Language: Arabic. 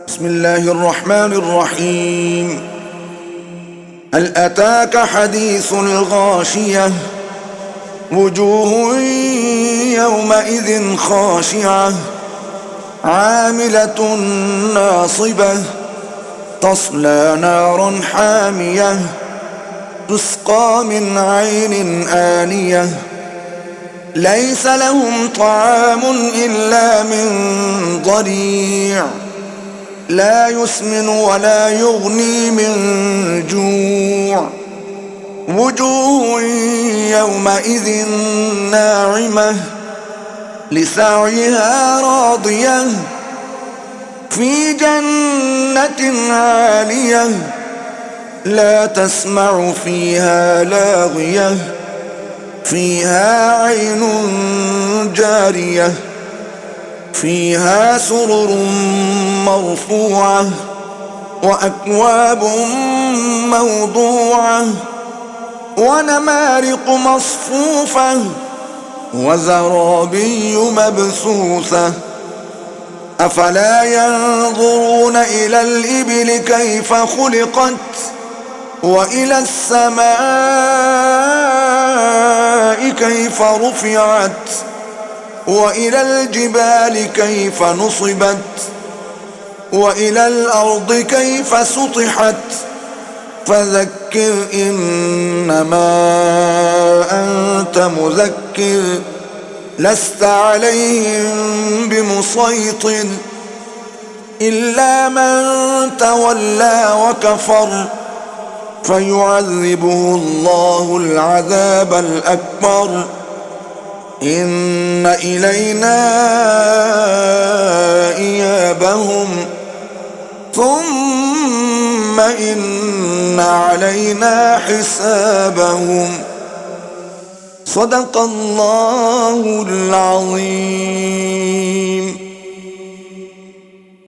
بسم الله الرحمن الرحيم. هل أتاك حديث الغاشية؟ وجوه يومئذ خاشعة عاملة ناصبة تصلى نارا حامية تسقى من عين آنية ليس لهم طعام إلا من ضريع لا يسمن ولا يغني من جوع وجوه يومئذ ناعمة لسعيها راضية في جنة عالية لا تسمع فيها لاغية فيها عين جارية فيها سرر مرفوعة وأكواب موضوعة ونمارق مصفوفة وزرابي مبثوثة أفلا ينظرون إلى الإبل كيف خلقت وإلى السماء كيف رفعت وإلى الجبال كيف نصبت وإلى الأرض كيف سطحت فذكر إنما أنت مذكر لست عليهم بمسيطر إلا من تولى وكفر فيعذبه الله العذاب الأكبر إن إلينا إيابهم ثم إن علينا حسابهم. صدق الله العظيم.